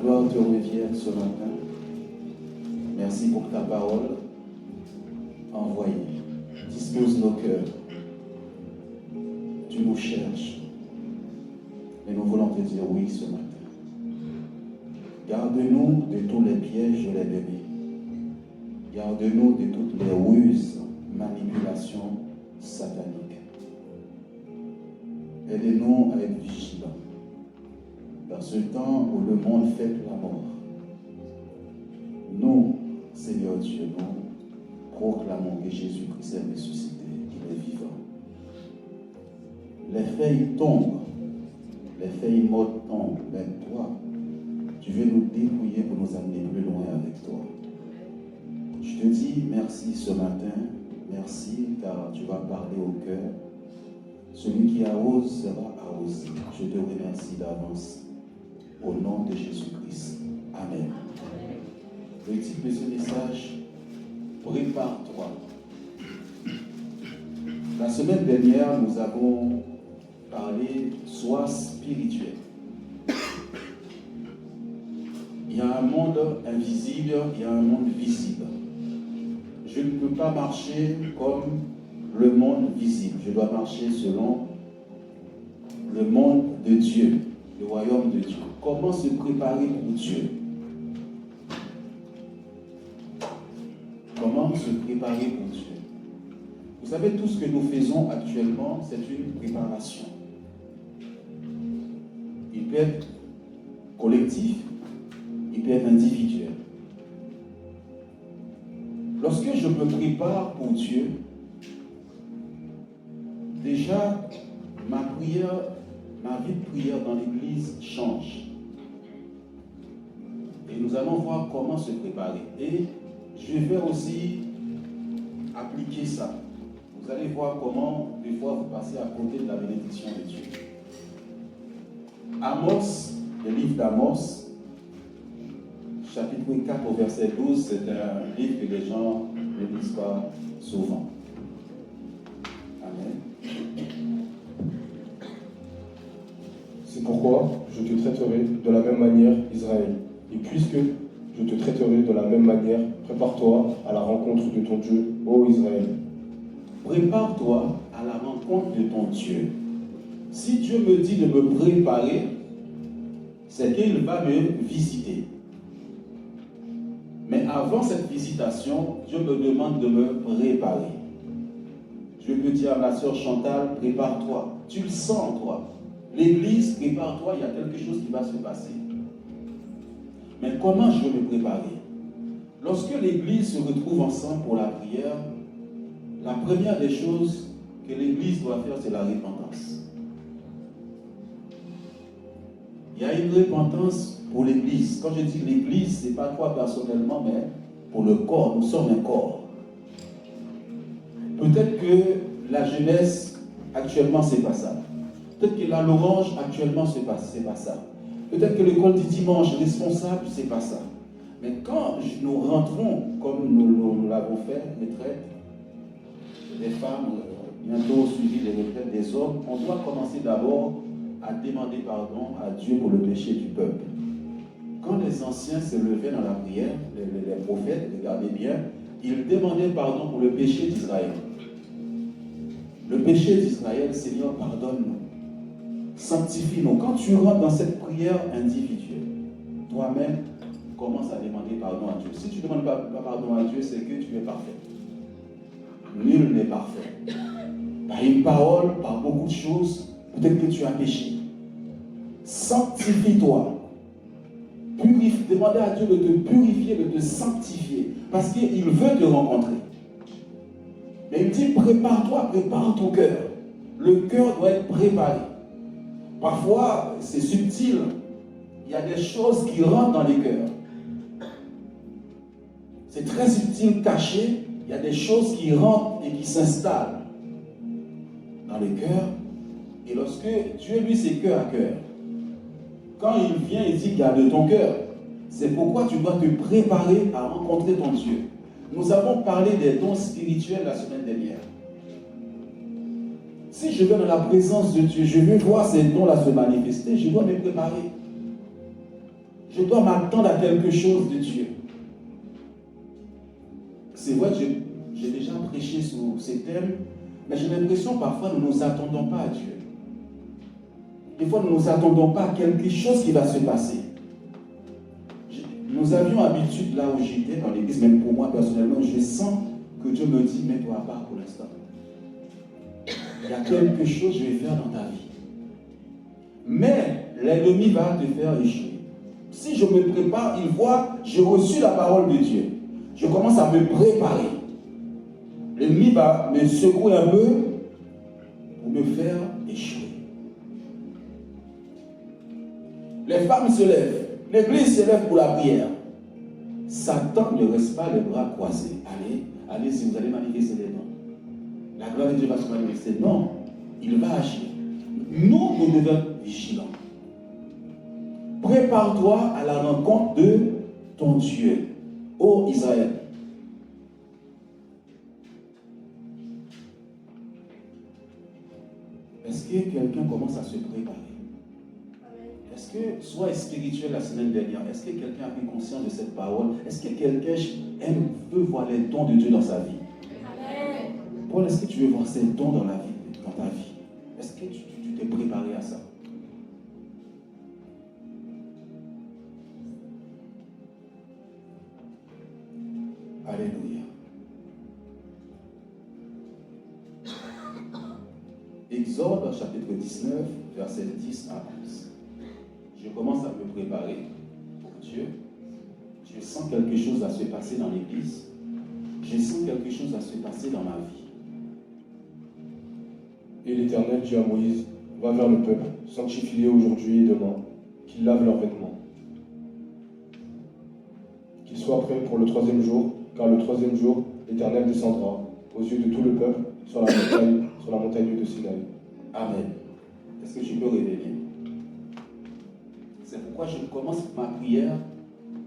gloire te revienne ce matin. Merci pour ta parole envoyée. Dispose nos cœurs. Tu nous cherches. Et nous voulons te dire oui ce matin. Garde-nous de tous les pièges de l'ennemi. Garde-nous de toutes les ruses, manipulations sataniques. Aide-nous à être vigilants. Dans ce temps où le monde fête la mort, nous, Seigneur Dieu, nous proclamons que Jésus-Christ est ressuscité, qu'il est vivant. Les feuilles tombent, les feuilles mortes tombent, mais toi, tu veux nous dépouiller pour nous amener plus loin avec toi. Je te dis merci ce matin, merci car tu vas parler au cœur. Celui qui arrose sera arrosé. Je te remercie d'avance. Au nom de Jésus-Christ. Amen. Le titre de ce message, prépare-toi. La semaine dernière, nous avons parlé sois spirituel. Il y a un monde invisible, il y a un monde visible. Je ne peux pas marcher comme le monde visible. Je dois marcher selon le monde de Dieu, le royaume de Dieu. Comment se préparer pour Dieu? Comment se préparer pour Dieu? Vous savez, tout ce que nous faisons actuellement, c'est une préparation. Il peut être collectif, il peut être individuel. Lorsque je me prépare pour Dieu, déjà, ma vie de prière dans l'église change. Et nous allons voir comment se préparer. Et je vais aussi appliquer ça. Vous allez voir comment, des fois, vous passez à côté de la bénédiction de Dieu. Amos, le livre d'Amos, chapitre 4 au verset 12, c'est un livre que les gens ne lisent pas souvent. Amen. C'est pourquoi je te traiterai de la même manière, Israël. Et puisque je te traiterai de la même manière, prépare-toi à la rencontre de ton Dieu, ô Israël. Prépare-toi à la rencontre de ton Dieu. Si Dieu me dit de me préparer, c'est qu'il va me visiter. Mais avant cette visitation, Dieu me demande de me préparer. Je peux dire à ma soeur Chantal, prépare-toi. Tu le sens, toi. L'église, prépare-toi, il y a quelque chose qui va se passer. Mais comment je vais me préparer? Lorsque l'église se retrouve ensemble pour la prière, la première des choses que l'église doit faire, c'est la repentance. Il y a une repentance pour l'église. Quand je dis l'église, ce n'est pas toi personnellement, mais pour le corps. Nous sommes un corps. Peut-être que la jeunesse, actuellement, ce n'est pas ça. Peut-être que la Lorange, actuellement, ce n'est pas ça. Peut-être que l'école du dimanche responsable, ce n'est pas ça. Mais quand nous rentrons, comme nous l'avons fait, retraite, les femmes, bientôt suivi les retraites des hommes, on doit commencer d'abord à demander pardon à Dieu pour le péché du peuple. Quand les anciens se levaient dans la prière, les prophètes, regardez bien, ils demandaient pardon pour le péché d'Israël. Le péché d'Israël, Seigneur, pardonne-nous. Sanctifie-nous. Quand tu rentres dans cette prière individuelle, toi-même, commence à demander pardon à Dieu. Si tu ne demandes pas pardon à Dieu, c'est que tu es parfait. Nul n'est parfait. Par une parole, par beaucoup de choses, peut-être que tu as péché. Sanctifie-toi. Demandez à Dieu de te purifier, de te sanctifier. Parce qu'il veut te rencontrer. Mais il dit, prépare-toi, prépare ton cœur. Le cœur doit être préparé. Parfois, c'est subtil. Il y a des choses qui rentrent dans les cœurs. C'est très subtil, caché. Il y a des choses qui rentrent et qui s'installent dans les cœurs. Et lorsque Dieu, lui, c'est cœur à cœur. Quand il vient et dit, garde ton cœur. C'est pourquoi tu dois te préparer à rencontrer ton Dieu. Nous avons parlé des dons spirituels la semaine dernière. Si je vais dans la présence de Dieu, je veux voir ces dons-là se manifester, je dois me préparer. Je dois m'attendre à quelque chose de Dieu. C'est vrai que j'ai déjà prêché sur ces thèmes, mais j'ai l'impression parfois nous ne nous attendons pas à Dieu. Des fois, nous ne nous attendons pas à quelque chose qui va se passer. Nous avions habitude, là où j'étais dans l'église, même pour moi personnellement, je sens que Dieu me dit, mets-toi à part pour l'instant. Il y a quelque chose que je vais faire dans ta vie. Mais l'ennemi va te faire échouer. Si je me prépare, il voit, j'ai reçu la parole de Dieu. Je commence à me préparer. L'ennemi va me secouer un peu pour me faire échouer. Les femmes se lèvent. L'église se lève pour la prière. Satan ne reste pas les bras croisés. Allez, si vous allez manifester les dons. La gloire de Dieu va se manifester. Non, il va agir. Nous devons être vigilants. Prépare-toi à la rencontre de ton Dieu, ô Israël. Est-ce que quelqu'un commence à se préparer? Est-ce que, soit spirituel la semaine dernière, est-ce que quelqu'un a pris conscience de cette parole? Est-ce que quelqu'un veut voir les dons de Dieu dans sa vie? Amen. Paul, est-ce que tu veux voir ces dons dans ta vie? Est-ce que tu t'es préparé à ça? Alléluia. Exode chapitre 19, verset 10 à 11. Je commence à me préparer pour Dieu. Je sens quelque chose à se passer dans l'église. Je sens quelque chose à se passer dans ma vie. Et l'Éternel dit à Moïse, va vers le peuple, sanctifie-les aujourd'hui et demain, qu'ils lavent leurs vêtements. Qu'ils soient prêts pour le 3e jour, car le 3e jour, l'Éternel descendra aux yeux de tout le peuple sur la montagne de Sinaï. Amen. Est-ce que tu peux révéler? C'est pourquoi je commence ma prière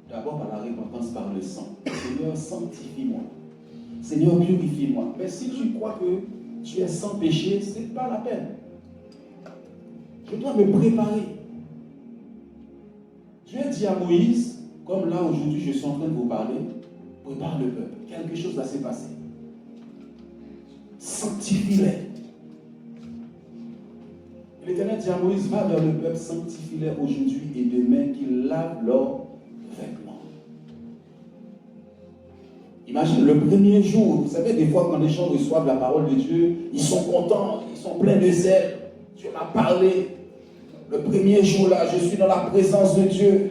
d'abord par la repentance par le sang. Seigneur, sanctifie-moi. Seigneur, purifie-moi. Mais si tu crois que tu es sans péché, ce n'est pas la peine. Je dois me préparer. Dieu dit à Moïse, comme là aujourd'hui je suis en train de vous parler, prépare le peuple. Quelque chose va se passer. Sanctifie-les. L'Éternel dit à Moïse, va vers le peuple, sanctifie-les aujourd'hui et demain, qu'ils lavent leurs vêtements. Imagine le premier jour, vous savez, des fois quand les gens reçoivent la parole de Dieu, ils sont contents, ils sont pleins de zèle. Dieu m'a parlé. Le premier jour là, je suis dans la présence de Dieu.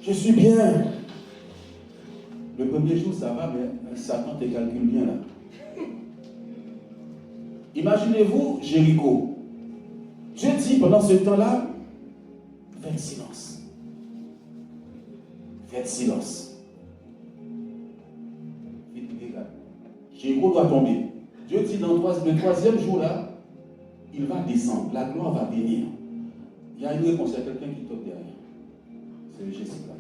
Je suis bien. Le premier jour, ça va, mais Satan te calcule bien là. Imaginez-vous Jéricho. Dieu dit pendant ce temps-là, faites silence. Faites silence. Jéricho doit tomber. Dieu dit dans le 3e jour là, il va descendre. La gloire va venir. Il y a une réponse, il y a quelqu'un qui toque derrière. C'est Jessica.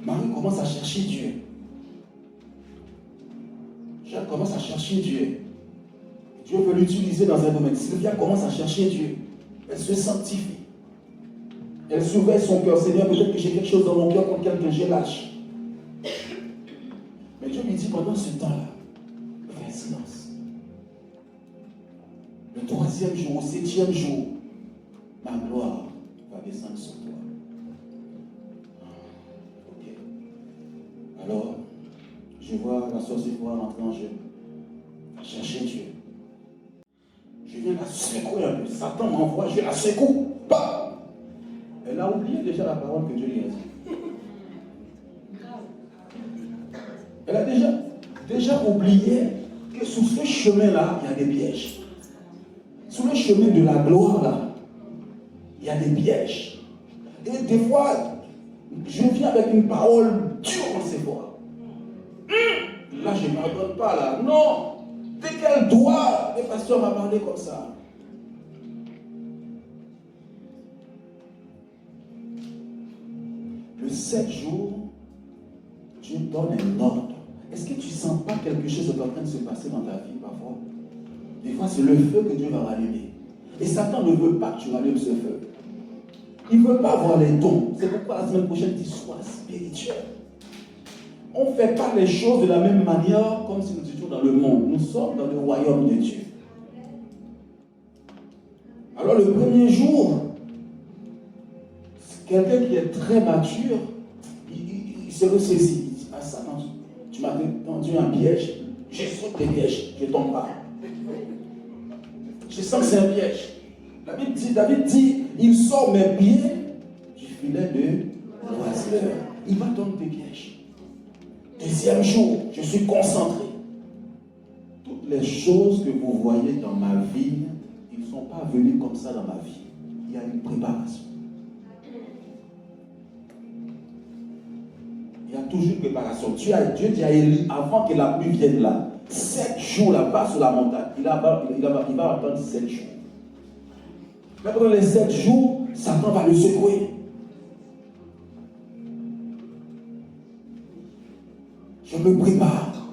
Marie commence à chercher Dieu. Jeanne commence à chercher Dieu. Dieu veut l'utiliser dans un domaine. Sylvia commence à chercher Dieu. Elle se sanctifie. Elle surveille son cœur. Seigneur, peut-être que j'ai quelque chose dans mon cœur contre quelqu'un, je lâche. Mais Dieu lui dit pendant ce temps-là, fais silence. Le 3e jour, au 7e jour, ma gloire va descendre sur toi. Ok. Alors, je vois la sœur Séphora rentrer en jeu. Chercher Dieu. Je viens la secouer un peu. Satan m'envoie, je la secoue. Bah! Elle a oublié déjà la parole que Dieu lui a dit. Elle a déjà oublié que sur ce chemin-là, il y a des pièges. Sur le chemin de la gloire, là, il y a des pièges. Et des fois, je viens avec une parole dure en Séphora. Là, je ne m'abonne pas, là. Non! Dès qu'elle doit, le pasteur m'a parlé comme ça. Le 7 jours, Dieu donne un ordre. Est-ce que tu ne sens pas quelque chose est en train de se passer dans ta vie parfois? Des fois, c'est le feu que Dieu va rallumer. Et Satan ne veut pas que tu rallumes ce feu. Il ne veut pas voir les dons. C'est pourquoi la semaine prochaine, tu sois spirituel. On ne fait pas les choses de la même manière comme si nous étions dans le monde. Nous sommes dans le royaume de Dieu. Alors le premier jour, quelqu'un qui est très mature, il se ressaisit. Il dit, ah Satan, tu m'as tendu un piège. Je saute des pièges, je ne tombe pas. Je sens que c'est un piège. David dit, il sort mes pieds du filet de l'oiseleur. Il va tendre des pièges. Deuxième jour, je suis concentré. Toutes les choses que vous voyez dans ma vie, ils ne sont pas venus comme ça dans ma vie. Il y a une préparation. Il y a toujours une préparation. Dieu dit à Élie, avant que la pluie vienne là, 7 jours là-bas sur la montagne, il va attendre 7 jours. Mais pendant les 7 jours, Satan va le secouer. Je me prépare.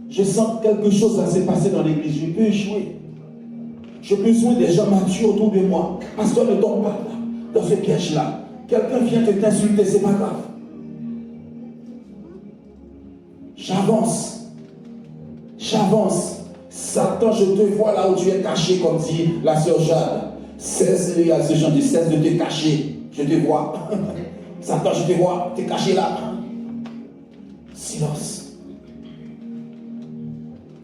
Je sens que quelque chose va se passer dans l'église. Je peux échouer. J'ai besoin des gens matures autour de moi. Pasteur, ne tombe pas dans ce piège-là. Quelqu'un vient te t'insulter, c'est pas grave. J'avance. Satan, je te vois là où tu es caché, comme dit la sœur Jade. Cesse de te cacher. Je te vois. Satan, je te vois. Tu es caché là. Silence.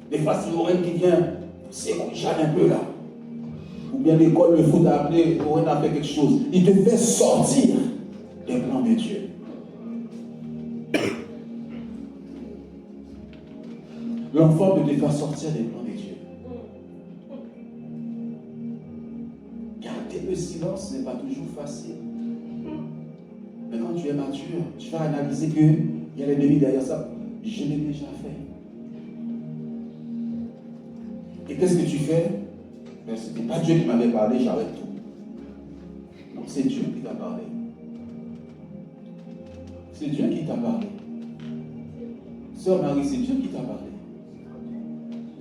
Des fois, c'est Lorraine qui vient, c'est Jade un peu là. Ou bien l'école, le foot a appelé, Lorraine a fait quelque chose. Il te fait sortir des plans de Dieu. L'enfant peut te faire sortir des plans de Dieu. Garder le silence n'est pas toujours facile. Mais quand tu es mature, tu vas analyser qu'il y a l'ennemi derrière ça. Je l'ai déjà fait. Et qu'est-ce que tu fais? Mais ce n'était pas Dieu qui m'avait parlé, j'arrête tout. Donc c'est Dieu qui t'a parlé. C'est Dieu qui t'a parlé. Sœur Marie, c'est Dieu qui t'a parlé.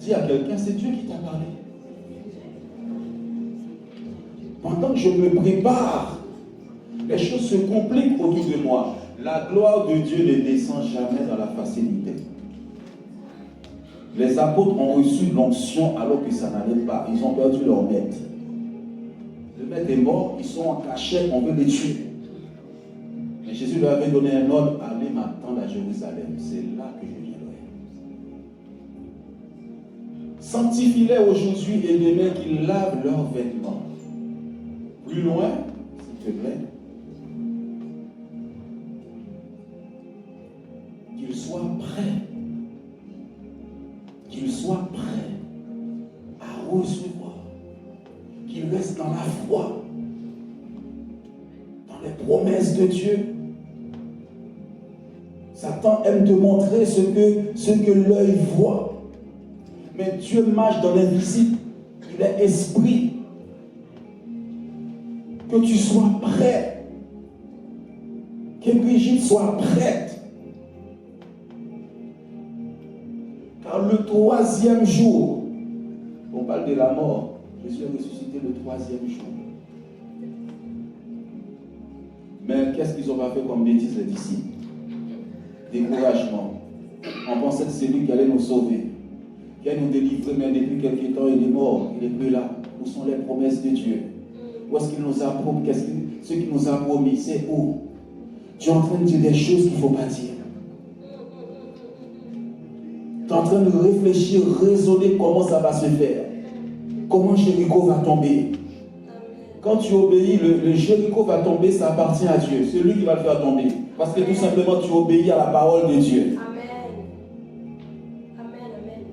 Dis à quelqu'un, c'est Dieu qui t'a parlé. Pendant que je me prépare, les choses se compliquent autour de moi. La gloire de Dieu ne descend jamais dans la facilité. Les apôtres ont reçu l'onction alors que ça n'allait pas. Ils ont perdu leur maître. Le maître est mort, ils sont en cachette, on veut les tuer. Mais Jésus leur avait donné un ordre, allez m'attendre à Jérusalem. C'est là que je viendrai. Sanctifie-les aujourd'hui et demain qu'ils lavent leurs vêtements. Plus loin, s'il te plaît. Qu'ils soient prêts. Qu'ils soient prêts à recevoir. Qu'ils restent dans la foi. Dans les promesses de Dieu. Satan aime te montrer ce que l'œil voit. Mais Dieu marche dans l'invisible. Il est esprit. Que tu sois prêt. Que Brigitte soit prête. Car le 3e jour, on parle de la mort, Jésus est ressuscité le 3e jour. Mais qu'est-ce qu'ils ont pas fait comme bêtise les disciples? Découragement. On pensait que c'est lui qui allait nous sauver, qui allait nous délivrer, mais depuis quelques temps il est mort, il n'est plus là. Où sont les promesses de Dieu? Où est-ce qu'il nous a promis? Ce qu'il nous a promis, c'est où? Tu es en train de dire des choses qu'il ne faut pas dire. Tu es en train de réfléchir, raisonner comment ça va se faire. Comment Jéricho va tomber. Quand tu obéis, le Jéricho va tomber, ça appartient à Dieu. C'est lui qui va le faire tomber. Parce que tout simplement, tu obéis à la parole de Dieu. Amen. Amen, amen.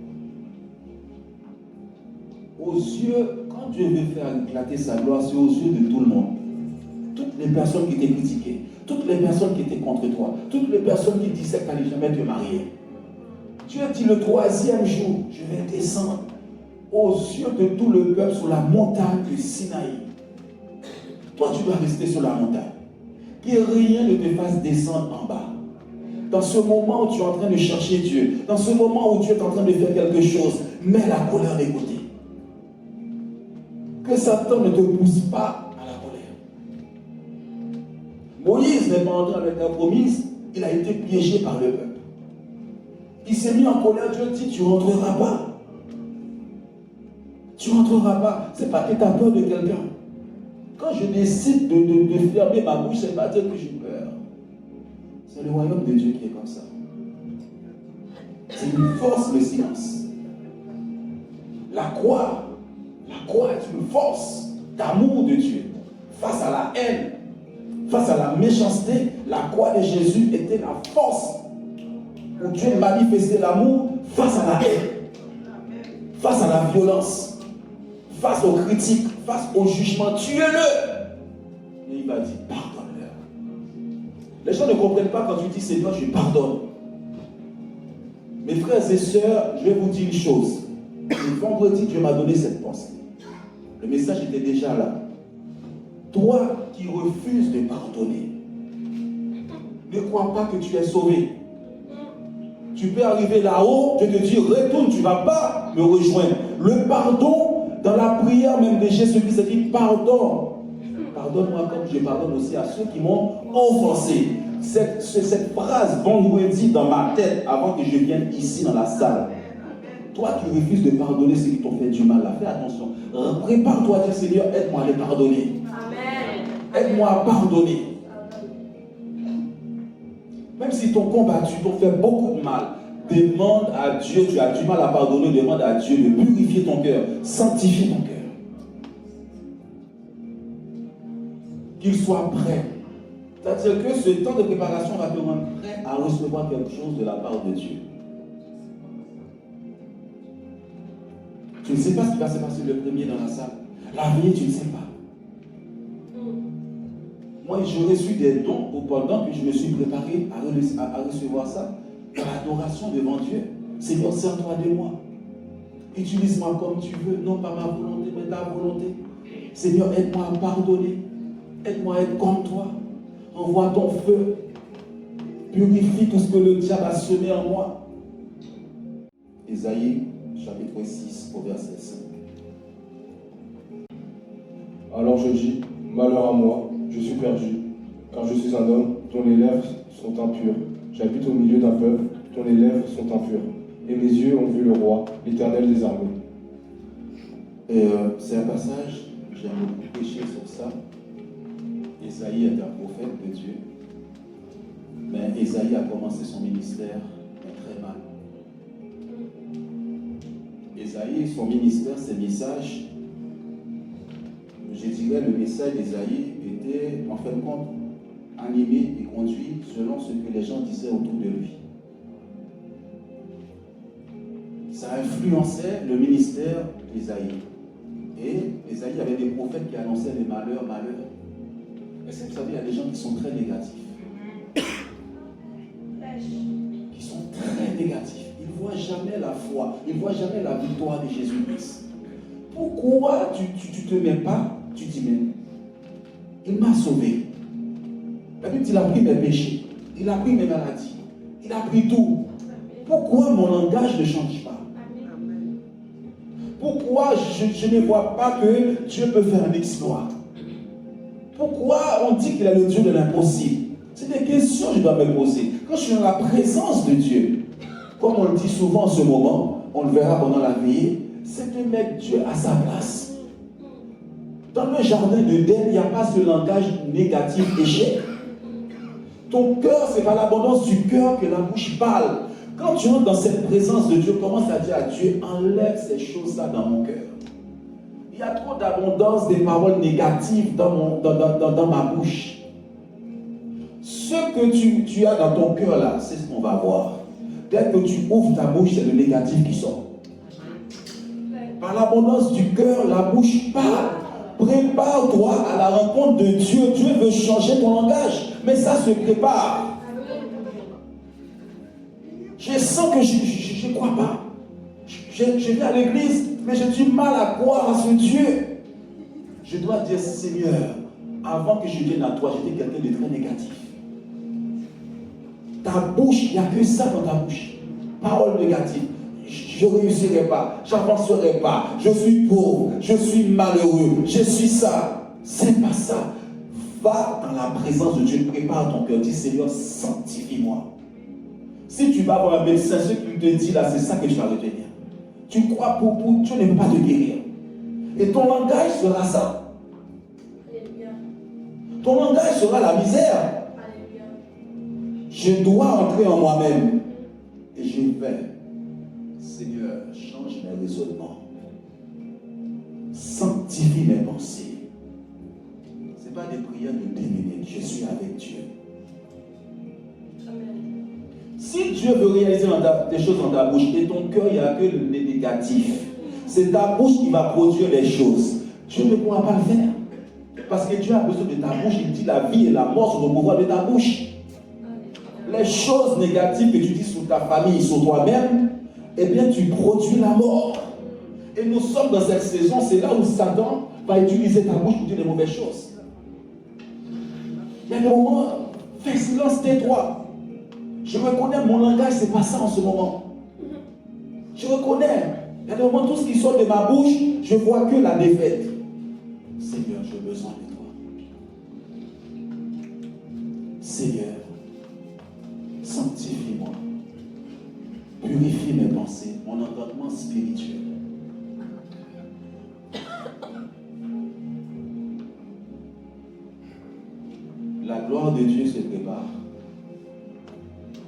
Aux yeux, quand Dieu veut faire éclater sa gloire, c'est aux yeux de tout le monde. Toutes les personnes qui t'ont critiqué, toutes les personnes qui étaient contre toi, toutes les personnes qui disaient que tu n'allais jamais te marier. Dieu dit le 3e jour, je vais descendre aux yeux de tout le peuple sur la montagne du Sinaï. Toi, tu dois rester sur la montagne. Que rien ne te fasse descendre en bas. Dans ce moment où tu es en train de chercher Dieu, dans ce moment où Dieu est en train de faire quelque chose, mets la colère de côté. Que Satan ne te pousse pas à la colère. Moïse n'est pas entré dans la terre promise, il a été piégé par le peuple. Il s'est mis en colère, Dieu dit, tu ne rentreras pas. Tu ne rentreras pas. Ce n'est pas que tu as peur de quelqu'un. Quand je décide de fermer ma bouche, ce n'est pas dire que j'ai peur. C'est le royaume de Dieu qui est comme ça. C'est une force, le silence. La croix est une force d'amour de Dieu. Face à la haine, face à la méchanceté, la croix de Jésus était la force où Dieu manifestait l'amour face à la haine, face à la violence, face aux critiques, face au jugement. Tuez-le! Et il va dire, pardonne-leur. Les gens ne comprennent pas quand tu dis, Seigneur, je pardonne. Mes frères et sœurs, je vais vous dire une chose. Le vendredi, Dieu m'a donné cette pensée. Le message était déjà là. Toi qui refuses de pardonner, ne crois pas que tu es sauvé. Tu peux arriver là-haut, je te dis, retourne, tu ne vas pas me rejoindre. Le pardon, dans la prière même de Jésus-Christ, il dit, pardon. Pardonne-moi comme je pardonne aussi à ceux qui m'ont offensé. Cette phrase, bon, vous dit dans ma tête avant que je vienne ici dans la salle. Toi qui refuses de pardonner ceux qui t'ont fait du mal, là, fais attention. Prépare-toi à dire, Seigneur, aide-moi à les pardonner. Aide-moi à pardonner. Même si ton combattu t'ont fait beaucoup de mal, demande à Dieu, tu as du mal à pardonner, demande à Dieu de purifier ton cœur, sanctifier ton cœur. Qu'il soit prêt. C'est-à-dire que ce temps de préparation va te rendre prêt à recevoir quelque chose de la part de Dieu. Tu ne sais pas ce qui va se passer le premier dans la salle. L'avenir, tu ne sais pas. Moi, j'ai reçu des dons pendant que je me suis préparé à recevoir ça. Dans l'adoration devant Dieu. Seigneur, sers-toi de moi. Utilise-moi comme tu veux. Non pas ma volonté, mais ta volonté. Seigneur, aide-moi à pardonner. Aide-moi à être comme toi. Envoie ton feu. Purifie tout ce que le diable a semé en moi. Ésaïe, chapitre 6, au verset 5. Alors je dis, malheur à moi, je suis perdu, car je suis un homme dont les lèvres sont impures. J'habite au milieu d'un peuple dont les lèvres sont impures. Et mes yeux ont vu le roi, l'Éternel des armées. C'est un passage, j'aime beaucoup prêcher sur ça. Ésaïe est un prophète de Dieu. Mais Ésaïe a commencé son ministère très mal. Ésaïe, son ministère, ses messages, je dirais le message d'Ésaïe était en fin de compte animé et conduit selon ce que les gens disaient autour de lui. Ça influençait le ministère d'Ésaïe. Et Ésaïe avait des prophètes qui annonçaient les malheurs. Est-ce que vous savez, il y a des gens qui sont très négatifs. Qui sont très négatifs. Ils ne voient jamais la foi. Ils ne voient jamais la victoire de Jésus-Christ. Pourquoi tu ne te mets pas? Tu dis, mais il m'a sauvé. La Bible dit, il a pris mes péchés. Il a pris mes maladies. Il a pris tout. Pourquoi mon langage ne change pas? Pourquoi je ne vois pas que Dieu peut faire un exploit? Pourquoi on dit qu'il est le Dieu de l'impossible? C'est des questions que je dois me poser. Quand je suis dans la présence de Dieu, comme on le dit souvent en ce moment, on le verra pendant la veillée, c'est de mettre Dieu à sa place. Dans le jardin de d'Éden, il n'y a pas ce langage négatif, échec. Ton cœur, c'est par l'abondance du cœur que la bouche parle. Quand tu entres dans cette présence de Dieu, commence à dire à Dieu, enlève ces choses-là dans mon cœur. Il y a trop d'abondance des paroles négatives dans ma bouche. Ce que tu as dans ton cœur là, c'est ce qu'on va voir. Dès que tu ouvres ta bouche, c'est le négatif qui sort. Par l'abondance du cœur, la bouche parle. Prépare-toi à la rencontre de Dieu. Dieu veut changer ton langage, mais ça se prépare. Je sens que je ne crois pas. Je viens à l'église, mais j'ai du mal à croire à ce Dieu. Je dois dire, Seigneur, avant que je vienne à toi, j'étais quelqu'un de très négatif. Ta bouche, il n'y a que ça dans ta bouche. Parole négative. je ne réussirai pas, j'avancerai pas, je suis pauvre, je suis malheureux, je suis ça. C'est pas ça. Va dans la présence de Dieu, prépare ton cœur, dis Seigneur, sanctifie-moi. Si tu vas voir un médecin, ce qu'il te dit là, c'est ça que tu vas retenir. Tu crois pour Dieu ne peut pas te guérir. Et ton langage sera ça. Alléluia. Ton langage sera la misère. Alléluia. Je dois entrer en moi-même. Et je vais. Seigneur, change mes raisonnements. Sanctifie mes pensées. Ce n'est pas des prières de 10 minutes. Je suis avec Dieu. Amen. Si Dieu veut réaliser des choses dans ta bouche et ton cœur, il n'y a que le négatif, c'est ta bouche qui va produire les choses. Dieu ne pourra pas le faire. Parce que Dieu a besoin de ta bouche. Il dit la vie et la mort sont au pouvoir de ta bouche. Les choses négatives que tu dis sur ta famille, sur toi-même, eh bien tu produis la mort. Et nous sommes dans cette saison, c'est là où Satan va utiliser ta bouche pour dire des mauvaises choses. Il y a des moments, fais silence, tais-toi. Je reconnais mon langage, c'est pas ça en ce moment. Je reconnais. Il y a des moments, tout ce qui sort de ma bouche, je vois que la défaite. Seigneur, j'ai besoin de toi. Seigneur, sanctifie-moi. Purifie mes pensées, mon entendement spirituel. La gloire de Dieu se prépare.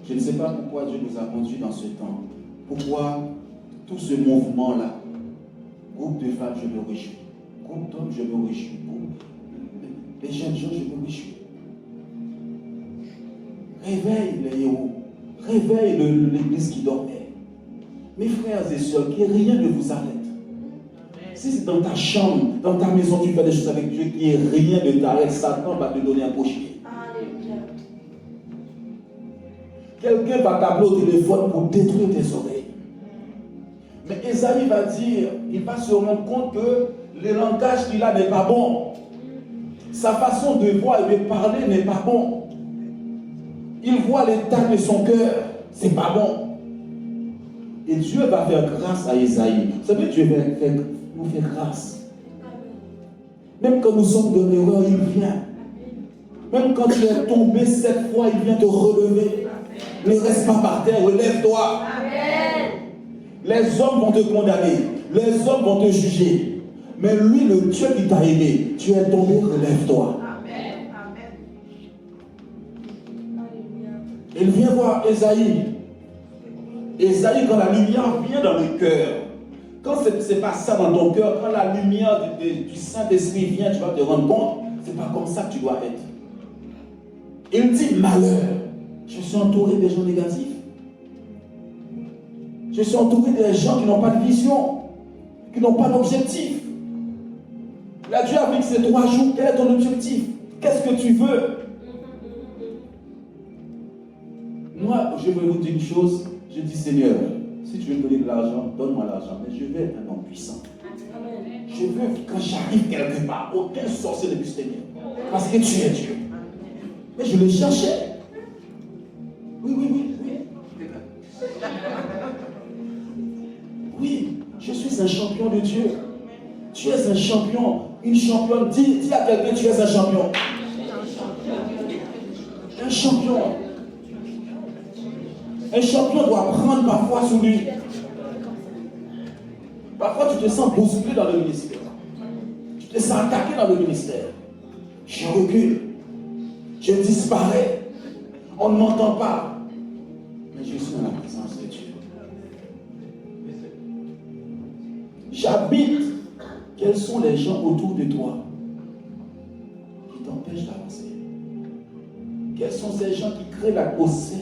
Je ne sais pas pourquoi Dieu nous a conduits dans ce temps. Pourquoi tout ce mouvement-là. Groupe de femmes, je me réjouis. Groupe d'hommes, je me réjouis. Les jeunes gens, je me réjouis. Réveille les héros. Réveille l'église qui dormait. Mes frères et sœurs, que rien ne vous arrête. Si c'est dans ta chambre, dans ta maison, tu fais des choses avec Dieu, qu'il n'y ait rien ne t'arrête, Satan va te donner un cauchemar. Alléluia. Quelqu'un va t'appeler au téléphone pour détruire tes oreilles. Mais Esaïe va dire, il va se rendre compte que le langage qu'il a n'est pas bon. Sa façon de voir et de parler n'est pas bon. Il voit l'état de son cœur, c'est pas bon. Et Dieu va faire grâce à Esaïe. Vous savez, Dieu nous fait grâce. Même quand nous sommes dans l'erreur, il vient. Même quand tu es tombé 7 fois, il vient te relever. Ne reste pas par terre, relève-toi. Les hommes vont te condamner, les hommes vont te juger. Mais lui, le Dieu qui t'a aimé, tu es tombé, relève-toi. Il vient voir Esaïe. Esaïe, quand la lumière vient dans le cœur, quand ce n'est pas ça dans ton cœur, quand la lumière du Saint-Esprit vient, tu vas te rendre compte, c'est pas comme ça que tu dois être. Il dit malheur. Je suis entouré des gens négatifs. Je suis entouré des gens qui n'ont pas de vision, qui n'ont pas d'objectif. Là, Dieu a fixé 3 jours. Quel est ton objectif? Qu'est-ce que tu veux? Moi, je veux vous dire une chose. Je dis, Seigneur, si tu veux me donner de l'argent, donne-moi l'argent. Mais je veux être un homme puissant. Je veux, quand j'arrive quelque part, aucun sorcier ne puisse tenir. Parce que tu es Dieu. Mais je le cherchais. Oui. Oui, je suis un champion de Dieu. Tu es un champion, une championne. Dis à quelqu'un, tu es un champion. Un champion. Un champion doit prendre parfois sous lui. Parfois, tu te sens bousculé dans le ministère. Tu te sens attaqué dans le ministère. Je recule. Je disparais. On ne m'entend pas. Mais je suis dans la présence de Dieu. J'habite. Quels sont les gens autour de toi qui t'empêchent d'avancer? Quels sont ces gens qui créent l'atmosphère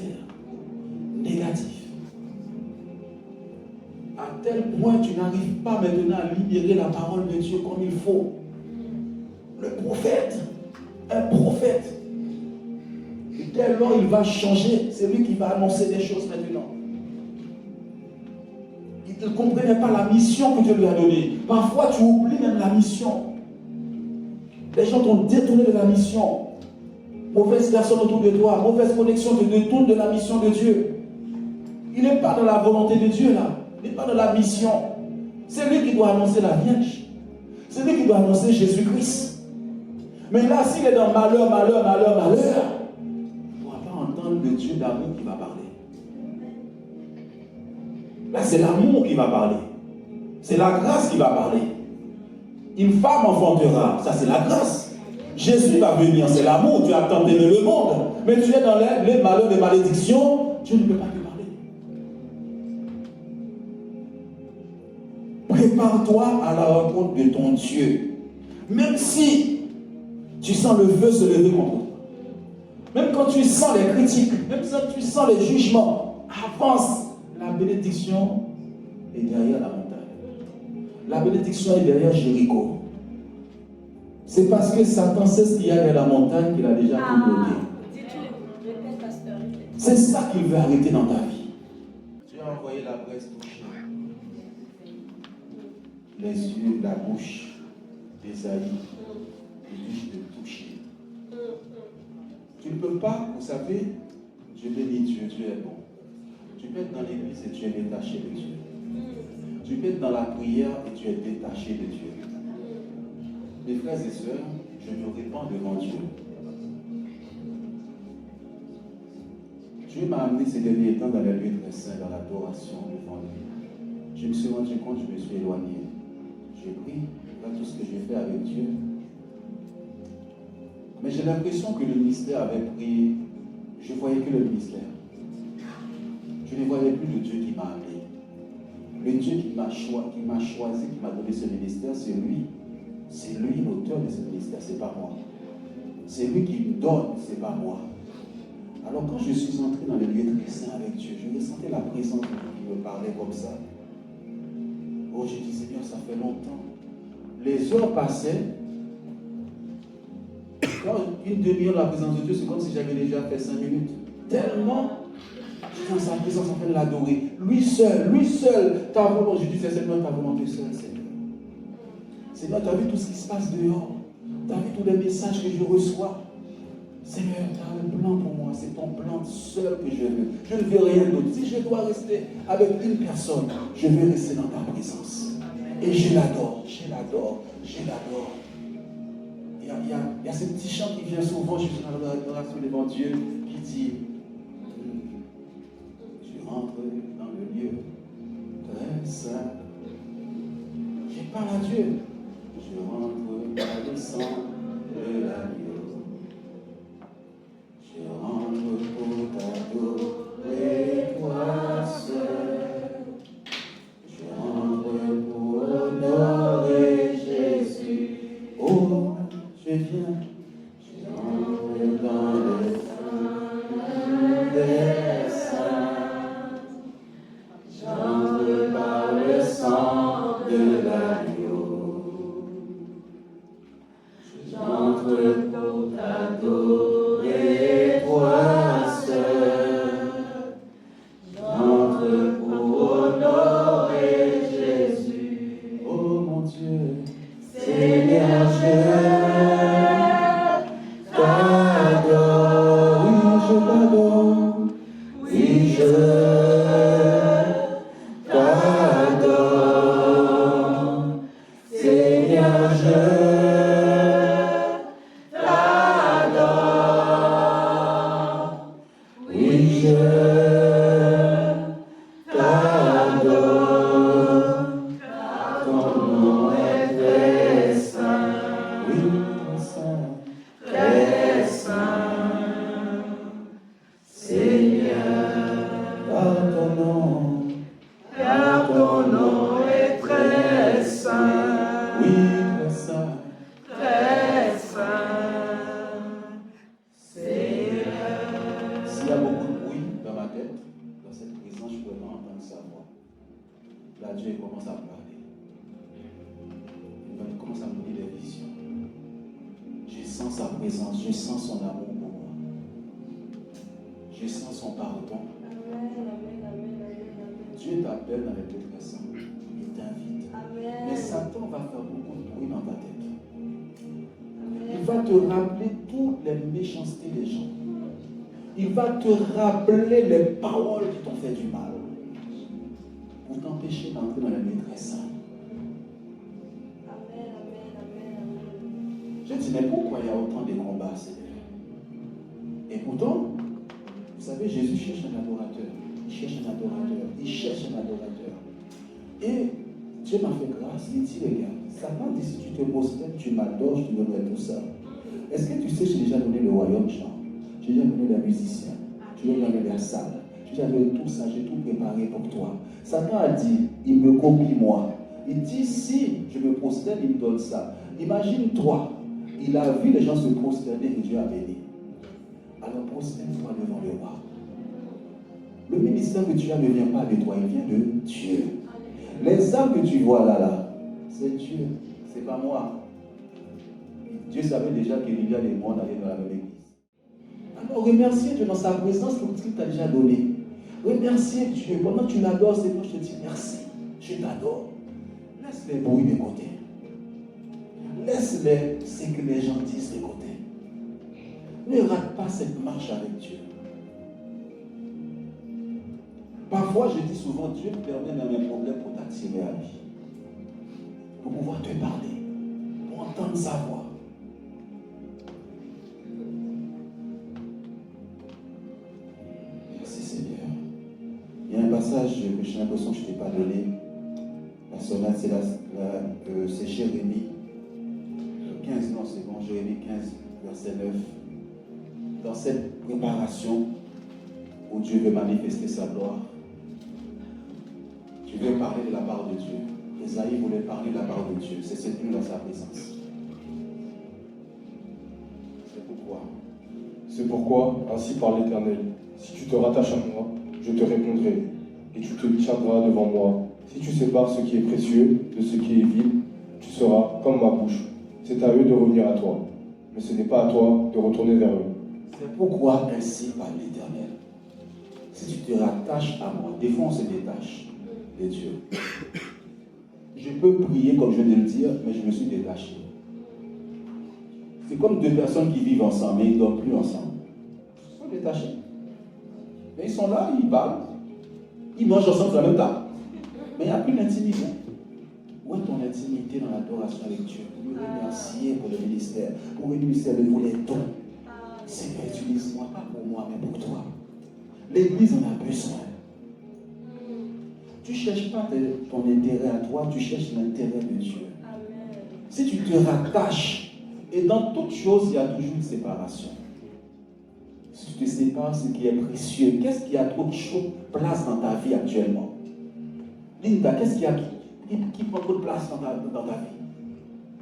négative? À tel point, tu n'arrives pas maintenant à libérer la parole de Dieu comme il faut. Le prophète, un prophète, dès lors il va changer, c'est lui qui va annoncer des choses maintenant. Il ne comprenait pas la mission que Dieu lui a donnée. Parfois, tu oublies même la mission. Les gens t'ont détourné de la mission. Mauvaise personne autour de toi, mauvaise connexion te détourne de la mission de Dieu. Il n'est pas dans la volonté de Dieu là. n'est pas dans la mission. C'est lui qui doit annoncer la Vierge. C'est lui qui doit annoncer Jésus-Christ. Mais là, s'il est dans malheur, malheur, malheur, malheur, il ne pourra pas entendre le Dieu d'amour qui va parler. Là, c'est l'amour qui va parler. C'est la grâce qui va parler. Une femme enfantera, ça c'est la grâce. Jésus va venir, c'est l'amour. Tu as tant aimé le monde, mais tu es dans les malheurs, les malédictions, Dieu ne peut pas te parler. Prépare-toi à la rencontre de ton Dieu. Même si tu sens le feu se lever contre toi, même quand tu sens les critiques, même quand tu sens les jugements, avance. La bénédiction est derrière la montagne. La bénédiction est derrière Jéricho. C'est parce que Satan sait ce qu'il y a derrière la montagne qu'il a déjà tout bloqué. C'est ça qu'il veut arrêter dans ta vie. Tu as envoyé la presse toucher les yeux, la bouche d'Ésaïe, et de toucher. Tu ne peux pas, vous savez, je bénis Dieu, Dieu est bon. Tu peux être dans l'église et tu es détaché de Dieu. Tu peux être dans la prière et tu es détaché de Dieu. Mes frères et sœurs, je me répands devant Dieu. Dieu m'a amené ces derniers temps dans les lieux très saints, dans l'adoration devant lui. Je me suis rendu compte, je me suis éloigné. J'ai pris, voilà tout ce que j'ai fait avec Dieu. Mais j'ai l'impression que le ministère avait pris, je ne voyais que le ministère. Je ne voyais plus le Dieu qui m'a appelé. Le Dieu qui m'a choisi, qui m'a donné ce ministère, c'est lui. C'est lui l'auteur de ce ministère, ce n'est pas moi. C'est lui qui me donne, ce n'est pas moi. Alors quand je suis entré dans les lieux très saints avec Dieu, je ressentais la présence de Dieu qui me parlait comme ça. Oh, je dis, Seigneur, ça fait longtemps. Les heures passaient. Quand une demi-heure de la présence de Dieu, c'est comme si j'avais déjà fait 5 minutes. Tellement, j'étais dans sa présence en train de l'adorer. Lui seul, ta volonté. Je dis, c'est seulement ta volonté seule, Seigneur. Seigneur, tu as vu tout ce qui se passe dehors. Tu as vu tous les messages que je reçois. Seigneur, tu as un plan pour moi. C'est ton plan seul que je veux. Je ne veux rien d'autre. Si je dois rester avec une personne, je veux rester dans ta présence. Et je l'adore. Il y a ce petit chant qui vient souvent, je suis dans l'adoration devant Dieu, qui dit je rentre dans le lieu très saint. Je parle à Dieu. Je rentre dans le sang de l'agneau. Je rentre pour t'adorer, toi seul. Je rentre pour honorer Jésus. Oh, je viens. Je rentre dans le sang des saints. J'entre par le sang de l'agneau. J'entre pour t'adorer, toi seul. J'entre pour honorer Jésus. Oh mon Dieu, Seigneur, je t'adore. Oui, je t'adore. Oui, je t'adore. Seigneur, je Il va te rappeler les paroles qui t'ont fait du mal. pour t'empêcher d'entrer dans la maîtresse. Amen, amen, amen, amen. Je dis, mais pourquoi il y a autant de combats, Seigneur? Et pourtant, vous savez, Jésus cherche un adorateur. Il cherche un adorateur. Il cherche un adorateur. Et Dieu m'a fait grâce. Il dit, regarde, Satan dit, si tu te prosternes, tu m'adores, je te donnerai tout ça. Est-ce que tu sais, j'ai déjà donné le royaume chant? J'ai déjà donné les musiciens. J'ai déjà donné la salle. J'ai déjà donné tout ça. J'ai tout préparé pour toi. Satan a dit, il me copie moi. Il dit, si je me prosterne, il me donne ça. Imagine-toi, il a vu les gens se prosterner et Dieu a béni. Alors prosterne-toi devant le roi. Le ministère que tu as ne vient pas de toi, il vient de Dieu. Les âmes que tu vois là, c'est Dieu, c'est pas moi. Dieu savait déjà qu'il y a des mondes allaient dans la même église. Alors remerciez Dieu dans sa présence pour ce qu'il t'a déjà donné. Remerciez Dieu. Pendant que tu l'adores, c'est moi je te dis merci. Je t'adore. Laisse les bruits de côté. Laisse-les, c'est que les gens disent de côté. Ne rate pas cette marche avec Dieu. Parfois, je dis souvent, Dieu permet même un problème pour t'attirer à lui. Pour pouvoir te parler. Pour entendre sa voix. Merci Seigneur. Il y a un passage que j'ai l'impression que je ne t'ai pas donné. La sonate, c'est Jérémie 15, non c'est bon, Jérémie 15, verset 9. Dans cette préparation où Dieu veut manifester sa gloire, tu veux parler de la part de Dieu. Esaïe voulait parler de la part de Dieu. C'est cette nuit dans sa présence. C'est pourquoi. C'est pourquoi, ainsi parle l'Éternel, si tu te rattaches à moi, je te répondrai, et tu te tiendras devant moi. Si tu sépares ce qui est précieux de ce qui est vil, tu seras comme ma bouche. C'est à eux de revenir à toi, mais ce n'est pas à toi de retourner vers eux. C'est pourquoi ainsi parle l'Éternel. Si tu te rattaches à moi, des fois on se détache de Dieu. Je peux prier comme je viens de le dire, mais je me suis détaché. C'est comme deux personnes qui vivent ensemble, mais ils ne dorment plus ensemble. Ils sont détachés. Mais ils sont là, ils parlent. Ils mangent ensemble sur la même table. Mais il n'y a plus d'intimité. Où est ton intimité dans l'adoration avec Dieu? Pour le remercier pour le ministère, pour le ministère de vous les dons. Seigneur, utilise-moi, pas pour moi, mais pour toi. L'Église en a besoin. Tu ne cherches pas ton intérêt à toi, tu cherches l'intérêt de Dieu. Amen. Si tu te rattaches, et dans toute chose, il y a toujours une séparation. Si tu te sépares, ce qui est précieux, qu'est-ce qui a trop de place dans ta vie actuellement? Linda, qu'est-ce qui prend trop de place dans ta vie?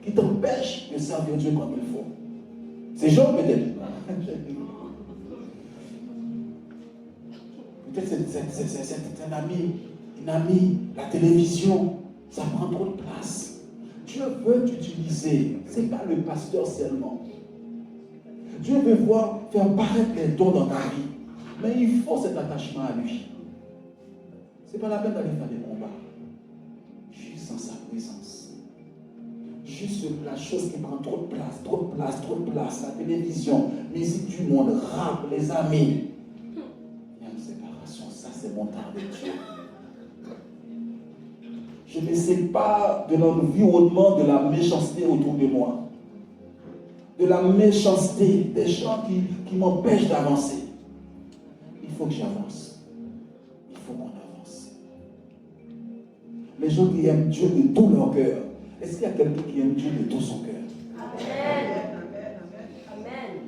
Qui t'empêche de servir Dieu comme il faut? C'est Job peut-être. Peut-être c'est un ami, une amie, la télévision, ça prend trop de place. Dieu veut t'utiliser, ce n'est pas le pasteur seulement. Dieu veut faire paraître les dons dans ta vie, mais il faut cet attachement à lui. Ce n'est pas la peine d'aller faire des combats. Juste dans sa présence. Juste la chose qui prend trop de place, trop de place, trop de place. La télévision, musique du monde, rap, les amis. Il y a une séparation, ça c'est mon temps avec Dieu. Je ne sépare de l'environnement, de la méchanceté autour de moi. De la méchanceté, des gens qui m'empêchent d'avancer. Il faut que j'avance. Il faut qu'on avance. Les gens qui aiment Dieu de tout leur cœur. Est-ce qu'il y a quelqu'un qui aime Dieu de tout son cœur? Amen. Amen.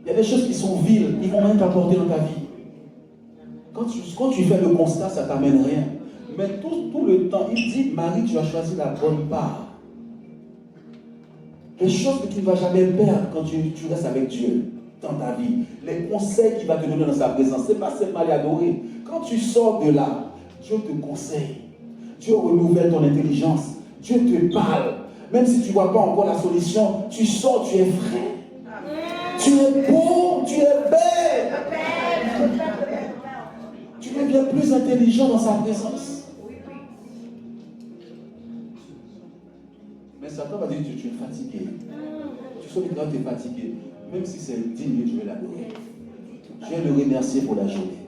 Il y a des choses qui sont viles, ils ne vont même t'apporter dans ta vie. Quand tu fais le constat, ça ne t'amène rien. Mais tout le temps, il dit, Marie, tu as choisi la bonne part. Les choses que tu ne vas jamais perdre quand tu restes avec Dieu dans ta vie. Les conseils qu'il va te donner dans sa présence. Ce n'est pas seulement aller adorer. Quand tu sors de là, Dieu te conseille. Dieu renouvelle ton intelligence. Dieu te parle. Même si tu ne vois pas encore la solution, tu sors, tu es frais. Tu es beau, tu es belle. Tu deviens plus intelligent dans sa présence. Mais Satan va dire que tu es fatigué. Tu sens que quand tu es fatigué, même si c'est 10 minutes, je vais l'adorer. Je vais le remercier pour la journée.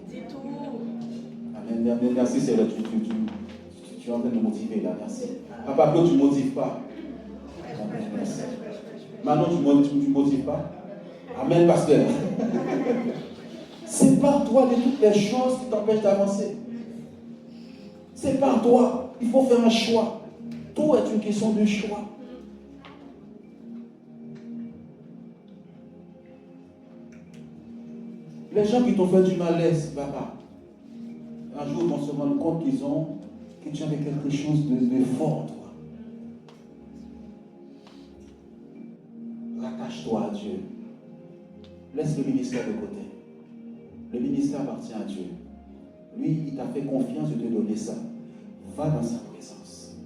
Amen. Merci, c'est là, tu es en train de me motiver là, merci. Papa, Claude, tu ne motives pas. Amen, merci. Manon, tu ne motives pas. Amen, pasteur. Sépare-toi de toutes les choses qui t'empêchent d'avancer. Sépare-toi. Il faut faire un choix. Tout est une question de choix. Les gens qui t'ont fait du malaise, papa, un jour ils vont se rendre compte que tu avais quelque chose de fort en toi. Rattache-toi à Dieu. Laisse le ministère de côté. Le ministère appartient à Dieu. Lui, il t'a fait confiance de te donner ça. Va dans sa présence.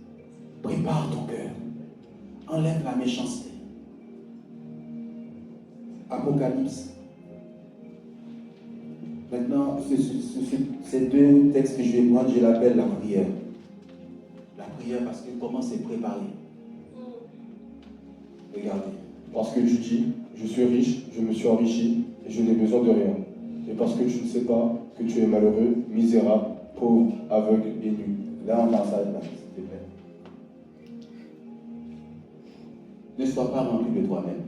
Prépare ton cœur. Enlève la méchanceté. Apocalypse. Maintenant, ces deux textes que je vais prendre, je l'appelle la prière. La prière parce que comment c'est préparé. Regardez. Parce que tu dis, je suis riche, je me suis enrichi et je n'ai besoin de rien. Et parce que tu ne sais pas que tu es malheureux, misérable, pauvre, aveugle et nu. Là, on s'arrête là, s'il te plaît. Ne sois pas rempli de toi-même.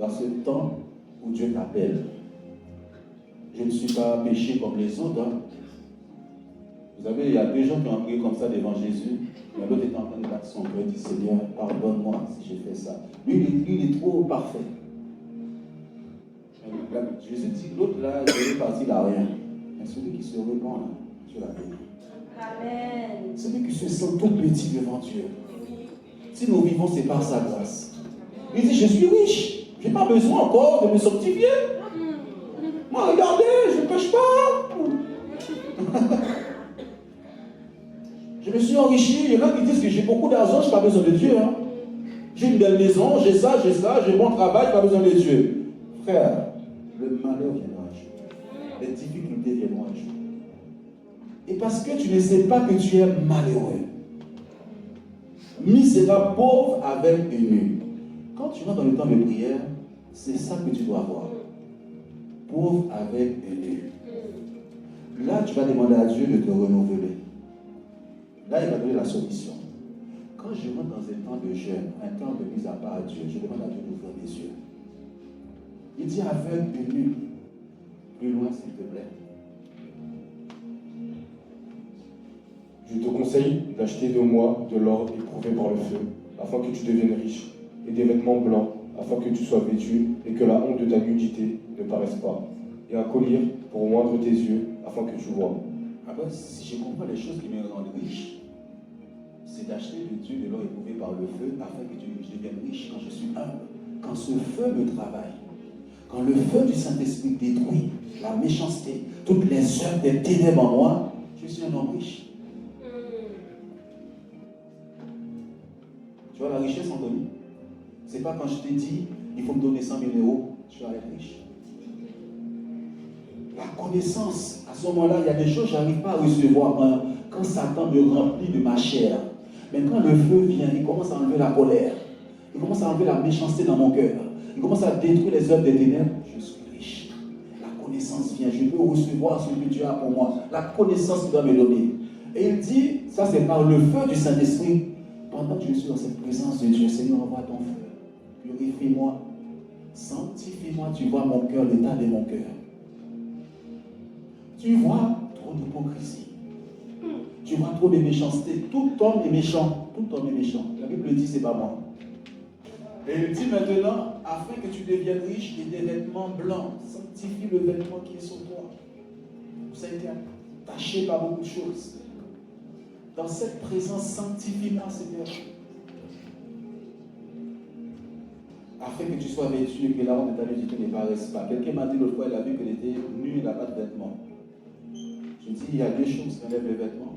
Dans ce temps où Dieu t'appelle, je ne suis pas péché comme les autres. Hein. Vous savez, il y a deux gens qui ont prié comme ça devant Jésus. Mais l'autre est en train de battre son cœur et dit, Seigneur, pardonne-moi si j'ai fait ça. Lui, il est trop parfait. Jésus dit, l'autre là, il est parti, il n'a rien. Mais celui qui se repent là, Dieu l'a béni. Amen. Celui qui se sent tout petit devant Dieu. Si nous vivons, c'est par sa grâce. Il dit, je suis riche. Je n'ai pas besoin encore de me sanctifier. Moi, regardez, je ne pêche pas. Je me suis enrichi. Il y en a qui disent que j'ai beaucoup d'argent, je n'ai pas besoin de Dieu. Hein. J'ai une belle maison, j'ai ça, j'ai bon travail, je n'ai pas besoin de Dieu. Frère, le malheur viendra un jour. Les difficultés viendront un jour. Et parce que tu ne sais pas que tu es malheureux, misérable, pauvre, aveugle et nu. Quand tu vas dans le temps de prière, c'est ça que tu dois avoir. Pauvre, aveugle et nu. Là, tu vas demander à Dieu de te renouveler. Là, il va donner la solution. Quand je rentre dans un temps de jeûne, un temps de mise à part à Dieu, je demande à Dieu d'ouvrir les yeux. Il dit aveugle et nu. Plus loin, s'il te plaît. Je te conseille d'acheter de moi de l'or éprouvé par le feu, afin que tu deviennes riche, et des vêtements blancs, afin que tu sois vêtu, et que la honte de ta nudité ne paraisse pas, et un collier pour oindre tes yeux, afin que tu vois. Après, si je comprends les choses qui me rendent riche, c'est d'acheter de Dieu de l'or éprouvé par le feu, afin que je devienne riche quand je suis humble. Quand ce feu me travaille, quand le feu du Saint-Esprit détruit la méchanceté, toutes les œuvres des ténèbres en moi, je suis un homme riche. Tu vois la richesse, Anthony? C'est pas quand je te dis, il faut me donner 100 000 euros, tu vas être riche. La connaissance, à ce moment-là, il y a des choses que je n'arrive pas à recevoir quand Satan me remplit de ma chair. Mais quand le feu vient, il commence à enlever la colère. Il commence à enlever la méchanceté dans mon cœur. Il commence à détruire les œuvres des ténèbres. Je suis riche. La connaissance vient. Je peux recevoir ce que Dieu a pour moi. La connaissance qu'il doit me donner. Et il dit, ça c'est par le feu du Saint-Esprit. Pendant que je suis dans cette présence de Dieu, Seigneur, envoie ton feu. Purifie-moi. Sanctifie-moi. Tu vois mon cœur, l'état de mon cœur. Tu vois trop d'hypocrisie. Tu vois trop de méchanceté. Tout homme est méchant. Tout homme est méchant. La Bible dit, c'est pas moi. Et il dit maintenant, afin que tu deviennes riche et des vêtements blancs, sanctifie le vêtement qui est sur toi. Vous avez été attaché par beaucoup de choses. Dans cette présence, sanctifie-moi, Seigneur. Afin que tu sois vêtu et que la honte de ta nudité ne paraisse pas. Quelqu'un m'a dit l'autre fois, il a vu qu'elle était nue, il n'a pas de vêtements. Je dis, il y a deux choses qui enlèvent les vêtements.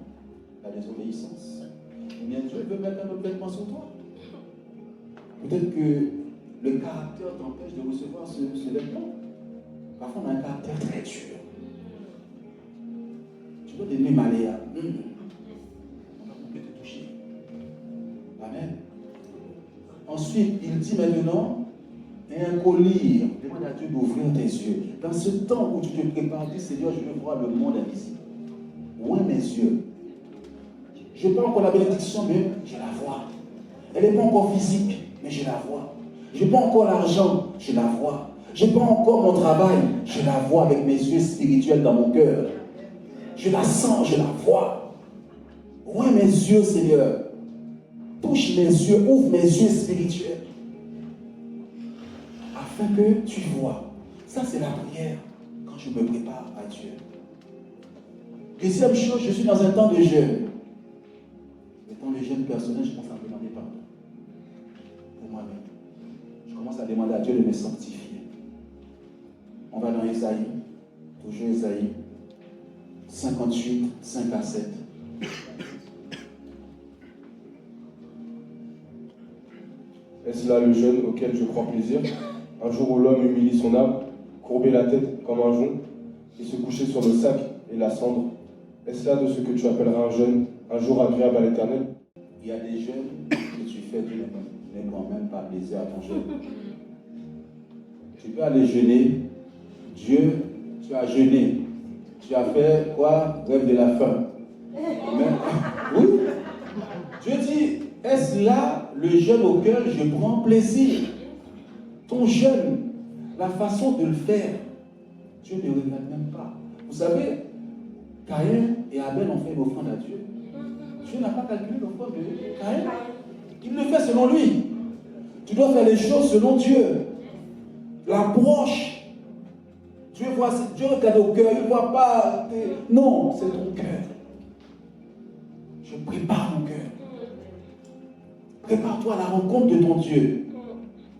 La désobéissance. Ou bien Dieu veut mettre un autre vêtement sur toi. Peut-être que le caractère t'empêche de recevoir ce vêtement. Parfois, on a un caractère très dur. Tu peux devenir maléa. On va peut te toucher. Amen. Ensuite, il dit maintenant, et un collier. Demande à Dieu d'ouvrir tes yeux. Dans ce temps où tu te prépares, dis Seigneur, je veux voir le monde invisible. Oint Dieu. Je n'ai pas encore la bénédiction, mais je la vois. Elle n'est pas encore physique, mais je la vois. Je n'ai pas encore l'argent, je la vois. Je n'ai pas encore mon travail, je la vois avec mes yeux spirituels dans mon cœur. Je la sens, je la vois. Ouvre mes yeux, Seigneur. Touche mes yeux, ouvre mes yeux spirituels. Afin que tu vois. Ça, c'est la prière quand je me prépare à Dieu. Deuxième chose, je suis dans un temps de jeûne. Le temps de jeûne personnel, je commence à me demander pardon. Pour moi-même. Je commence à demander à Dieu de me sanctifier. On va dans Ésaïe, toujours Ésaïe 58, 5 à 7. Est-ce là le jeûne auquel je prends plaisir? Un jour où l'homme humilie son âme, courber la tête comme un jonc, et se coucher sur le sac et la cendre? Est-ce là de ce que tu appelleras un jeûne, un jour agréable à l'Éternel? Il y a des jeûnes que tu fais, tu ne prends même pas plaisir à ton jeûne. Tu peux aller jeûner. Dieu, tu as jeûné. Tu as fait quoi? Rêve de la faim. Mais, oui. Dieu dit, est-ce là le jeûne auquel je prends plaisir? Ton jeûne, la façon de le faire, Dieu ne regarde même pas. Vous savez, Caïn et Abel ont fait une offrande à Dieu. Dieu n'a pas calculé l'offrande de Caïn. Il le fait selon lui. Tu dois faire les choses selon Dieu. L'approche. Dieu regarde au cœur, il ne voit pas. Non, c'est ton cœur. Je prépare mon cœur. Prépare-toi à la rencontre de ton Dieu.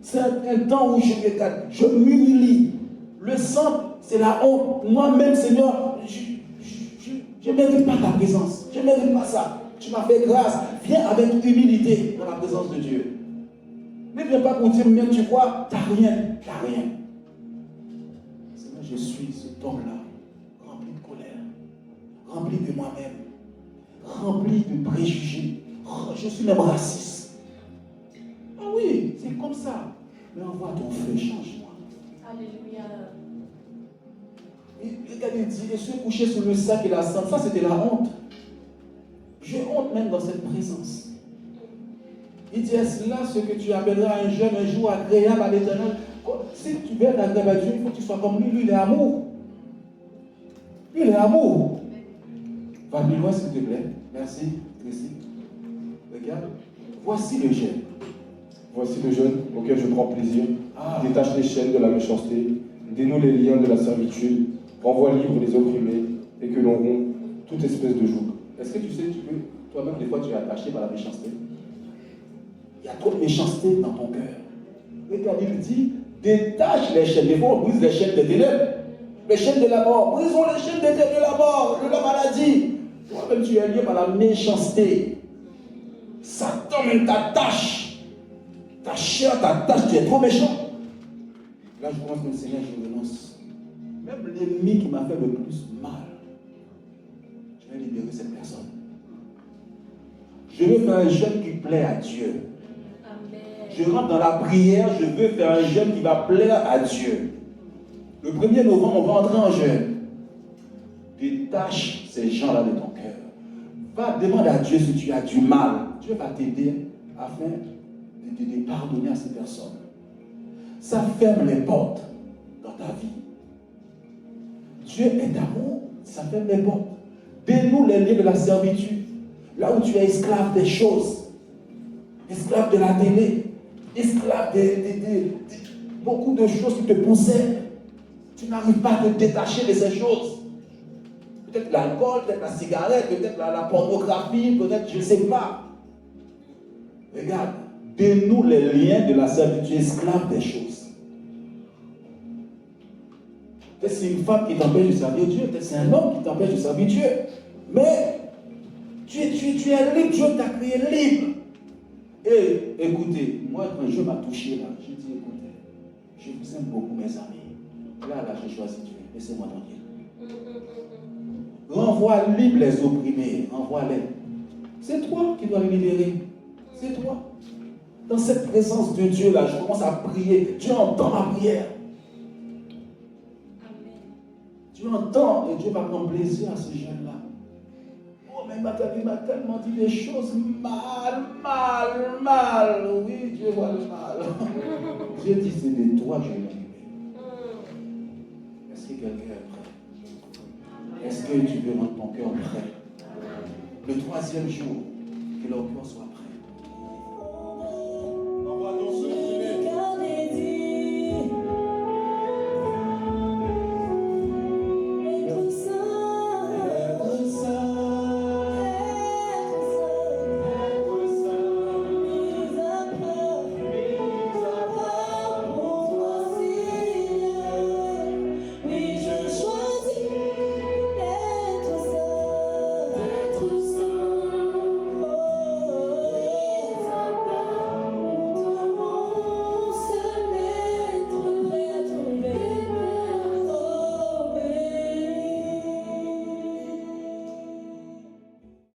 C'est un temps où je m'humilie. Le sang, c'est la honte. Moi-même, Seigneur, je ne mérite pas ta présence. Je ne mérite pas ça. Tu m'as fait grâce. Viens avec humilité dans la présence de Dieu. Ne viens pas pour dire, mais tu vois, tu n'as rien. Tu n'as rien. Seigneur, je suis cet homme-là, rempli de colère, rempli de moi-même, rempli de préjugés. Je suis même raciste. Ah oui, c'est comme ça. Mais envoie ton feu, change-moi. Alléluia. Il dit, et se coucher sur le sac et la cendre, ça c'était la honte. J'ai honte même dans cette présence. Il dit, est-ce là ce que tu appelleras un jeûne, un jour agréable à l'Éternel? Si tu veux être agréable à Dieu, il faut que tu sois comme lui. Lui, il est amour. Lui, il est amour. Va plus loin, s'il te plaît. Merci, Tracy. Regarde. Voici le jeûne. Voici le jeûne auquel je prends plaisir. Ah. Détache les chaînes de la méchanceté, dénoue les liens de la servitude, renvoie libre les opprimés, et que l'on rompt toute espèce de joug. Est-ce que tu sais, toi-même, des fois, tu es attaché par la méchanceté? Il y a trop de méchanceté dans ton cœur. Regarde, il dit, détache les chaînes. Des fois, on brise les chaînes des ténèbres. Les chaînes de la mort. Brisons les chaînes de la mort, de la maladie. Toi-même, tu es lié par la méchanceté. Satan même t'attache. Ta chair t'attache, tu es trop méchant. Là, je pense que le Seigneur, je renonce. Même l'ennemi qui m'a fait le plus mal, je vais libérer cette personne. Je veux faire un jeûne qui plaît à Dieu. Amen. Je rentre dans la prière, je veux faire un jeûne qui va plaire à Dieu. Le 1er novembre, on va entrer en jeûne. Détache ces gens-là de ton cœur. Va demander à Dieu si tu as du mal. Dieu va t'aider afin de pardonner à ces personnes. Ça ferme les portes dans ta vie. Dieu est amour, ça ferme les portes. Dénoue les liens de la servitude. Là où tu es esclave des choses, esclave de la télé, esclave de beaucoup de choses qui te possèdent. Tu n'arrives pas à te détacher de ces choses. Peut-être l'alcool, peut-être la cigarette, peut-être la pornographie, peut-être je ne sais pas. Regarde, dénoue les liens de la servitude, esclave des choses. Peut-être c'est une femme qui t'empêche de servir Dieu, peut-être c'est un homme qui t'empêche de servir Dieu. Mais tu es libre, Dieu t'a créé libre. Et écoutez, moi quand Dieu m'a touché là, j'ai dit écoutez, je vous aime beaucoup mes amis. Là, j'ai choisi Dieu, laissez-moi tranquille. Renvoie libre les opprimés, renvoie-les. C'est toi qui dois les libérer. C'est toi. Dans cette présence de Dieu là, je commence à prier. Dieu entend ma prière. Dieu entend et Dieu va prendre plaisir à ce jeune là. Oh, Oh, mais Nathalie m'a tellement dit des choses mal. Oui, Dieu voit le mal. Dieu dit, c'est de toi que je vais m'occuper. Est-ce que quelqu'un est prêt? Est-ce que tu veux rendre ton cœur prêt? Le troisième jour, que leur cœur soit prêt.